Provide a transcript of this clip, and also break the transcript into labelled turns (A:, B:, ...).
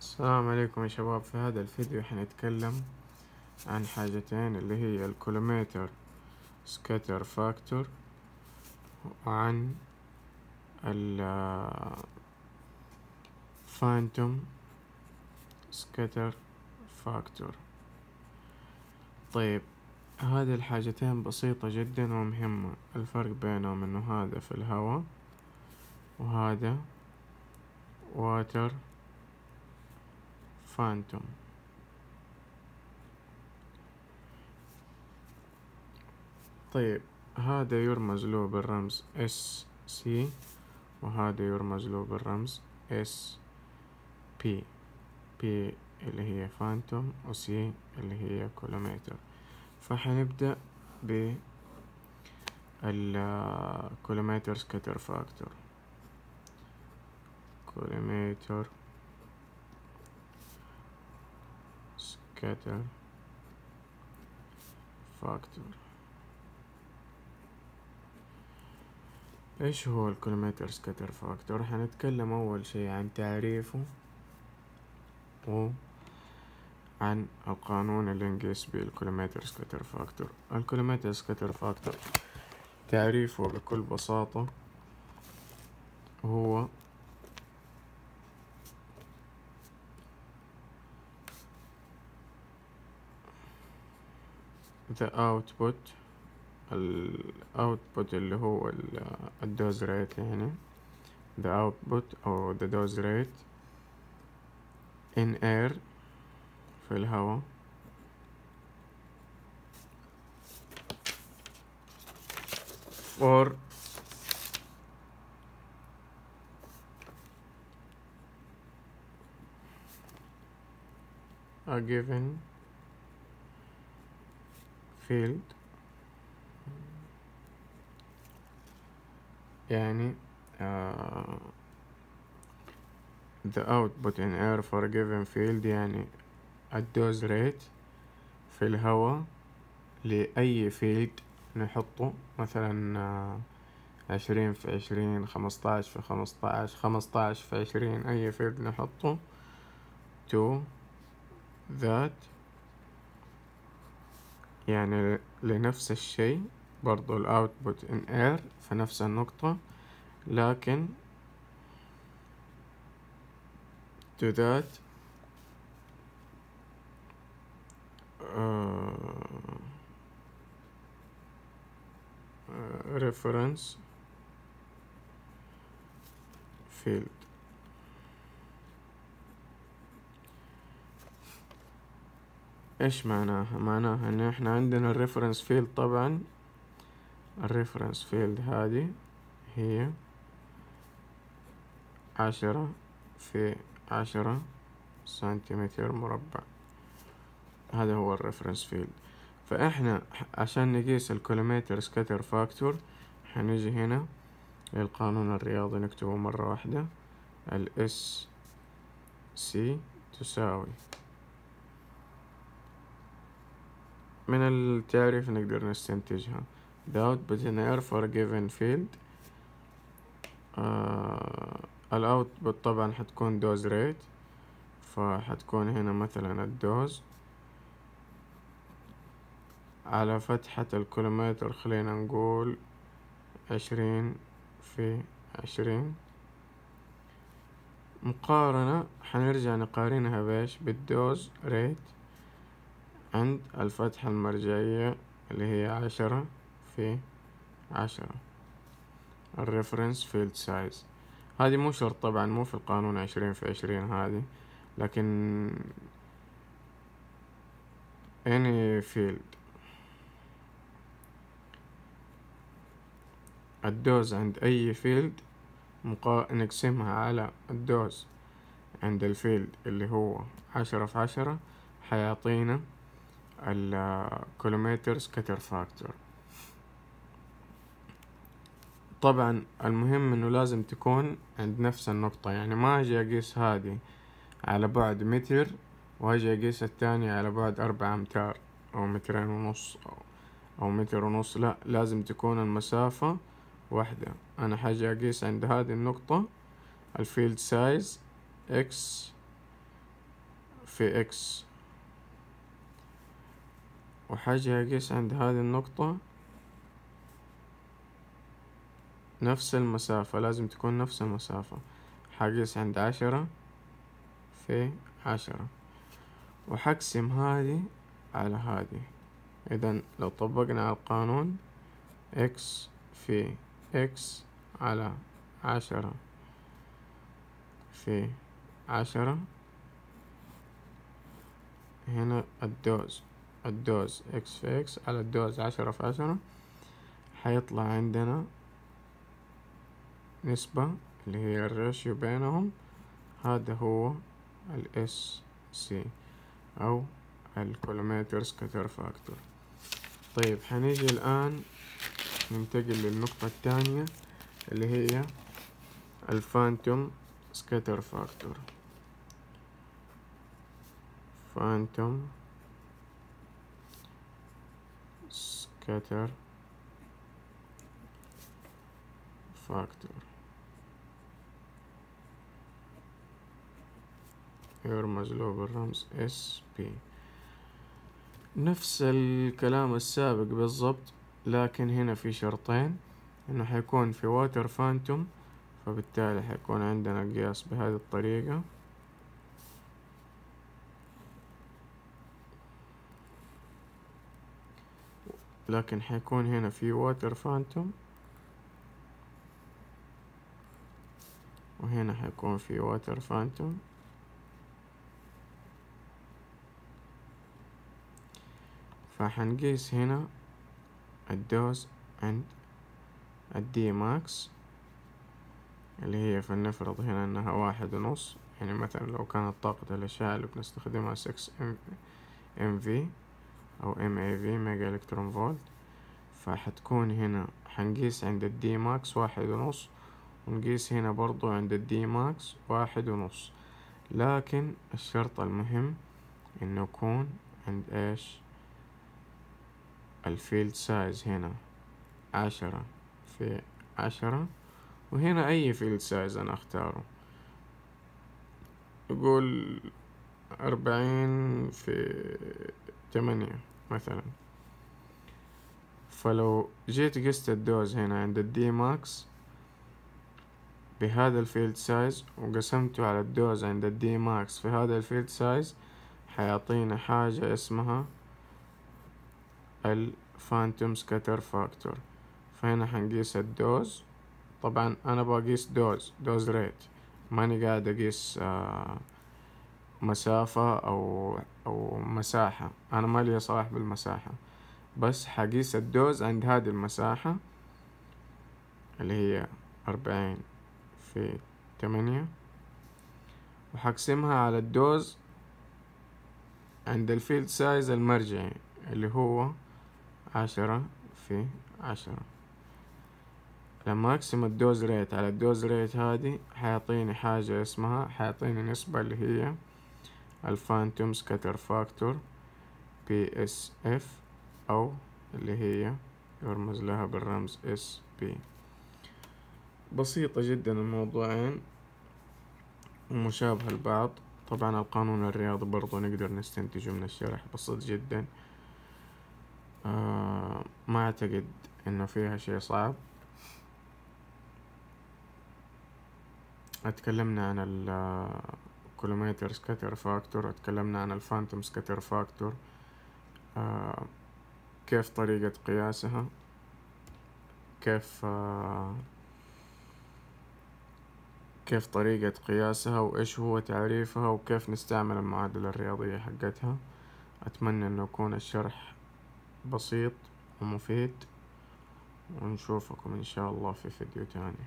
A: السلام عليكم يا شباب. في هذا الفيديو حنتكلم عن حاجتين اللي هي الكولومتر سكاتر فاكتور وعن الفانتوم سكاتر فاكتور. طيب، هذه الحاجتين بسيطة جدا ومهمة. الفرق بينهم انه هذا في الهواء وهذا واتر فانتوم. طيب، هذا يرمز له بالرمز SC وهذا يرمز له بالرمز SP. P اللي هي فانتوم و C اللي هي كولومتر. فحنبدأ بالكولومتر سكاتر فاكتور. كولومتر سكاتر فاكتور. ايش هو الكولومتر سكاتر فاكتور؟ حنتكلم اول شيء عن تعريفه وعن القانون اللي نقيس به الكولومتر سكاتر فاكتور. الكولومتر سكاتر فاكتور تعريفه بكل بساطة هو the output اللي هو الدوز ريت، يعني the output أو the dose rate in air في الهواء for a given field. يعني the output in air for a given field، يعني الدوز ريت في الهواء لأي فيلد نحطه، مثلا 20 في 20، 15 في 15، 15 في 20، أي فيلد نحطه to that، يعني لنفس الشيء برضو ال output in air في نفس النقطة، لكن to that reference field. ايش معناها؟ معناها ان احنا عندنا الريفرنس فيلد. طبعا الريفرنس فيلد هذه هي 10 في 10 سنتيمتر مربع. هذا هو الريفرنس فيلد. فاحنا عشان نقيس الكولومتر سكاتر فاكتور حنيجي هنا للقانون الرياضي نكتبه مرة واحدة. ال SC تساوي، من التعريف نقدر نستنتجها the output in air for a given field. الاوتبوت طبعا حتكون دوز ريت، فحتكون هنا مثلا الدوز على فتحة الكيلومتر، خلينا نقول 20 في 20. مقارنة حنرجع نقارنها بايش؟ بالدوز ريت عند الفتحة المرجعية اللي هي 10 في 10 الريفرنس فيلد سايز. هذه مو شرط طبعا، مو في القانون 20 في 20 هذه، لكن any field الدوز عند أي فيلد نقسمها على الدوز عند الفيلد اللي هو 10 في 10 حيعطينا الكولومتر سكاتر فاكتور. طبعا المهم انه لازم تكون عند نفس النقطة، يعني ما اجي اقيس هذه على بعد متر واجي اقيس الثانية على بعد 4 أمتار او 2.5 او 1.5 متر. لا، لازم تكون المسافة واحدة. انا حاجي اقيس عند هذه النقطة الفيلد سايز X في إكس، وحاجة أقيس عند هذه النقطة نفس المسافة، لازم تكون نفس المسافة. حقيس عند 10 في 10، وحقسم هذه على هذه. إذن لو طبقنا على القانون إكس في إكس على 10 في 10، هنا الدوز إكس في إكس على الدوز 10 في 10، حيطلع عندنا نسبة اللي هي الريشيو بينهم، هذا هو الاس سي أو الكولومتر سكاتر فاكتور. طيب حنيجي الآن ننتقل للنقطة الثانية اللي هي الفانتوم سكاتر فاكتور. فانتوم سكاتر فاكتور يرمز له بالرمز اس بي. نفس الكلام السابق بالضبط، لكن هنا في شرطين، انه حيكون في واتر فانتوم، فبالتالي حيكون عندنا قياس بهذه الطريقة، لكن حيكون هنا في واتر فانتوم، وهنا حيكون في واتر فانتوم. فحنقيس هنا الدوز عند الدي ماكس اللي هي فلنفرض هنا انها 1.5، يعني مثلا لو كانت طاقة الأشعة اللي بنستخدمها 6 ام في أو ام اي في ميجا إلكترون فولت، فحتكون هنا حنقيس عند الدي ماكس 1.5، ونقيس هنا برضو عند الدي ماكس 1.5، لكن الشرط المهم انه يكون عند ايش؟ الفيلد سايز هنا 10 في 10، وهنا أي فيلد سايز أنا أختاره، يقول 40 في 8 مثلا. فلو جيت قست الدوز هنا عند الدي ماكس بهذا الفيلد سايز، وقسمته على الدوز عند الدي ماكس في هذا الفيلد سايز، حيعطينا حاجة اسمها الفانتوم سكاتر فاكتور. فهنا حنقيس الدوز، طبعا أنا بقيس دوز ريت، ماني قاعد أقيس مسافة أو مساحة، أنا مالي صلاح بالمساحة، بس حقيس الدوز عند هذه المساحة اللي هي 40 في 8، وحقسمها على الدوز عند الفيلد سايز المرجعي اللي هو 10 في 10. لما أقسم الدوز ريت على الدوز ريت هذه، حيعطيني حاجة اسمها، حيعطيني نسبة اللي هي الفانتوم سكاتر فاكتور PSF، أو اللي هي يرمز لها بالرمز SP. بسيطة جدا الموضوعين ومشابهة لبعض. طبعا القانون الرياضي برضو نقدر نستنتجه من الشرح، بسيط جدا. ما أعتقد إنه فيها شيء صعب. اتكلمنا عن الكولومتر سكاتر فاكتور، اتكلمنا عن الفانتوم سكاتر فاكتور، كيف طريقة قياسها، كيف طريقة قياسها، وإيش هو تعريفها، وكيف نستعمل المعادلة الرياضية حقتها. أتمنى أنه يكون الشرح بسيط ومفيد، ونشوفكم إن شاء الله في فيديو تاني.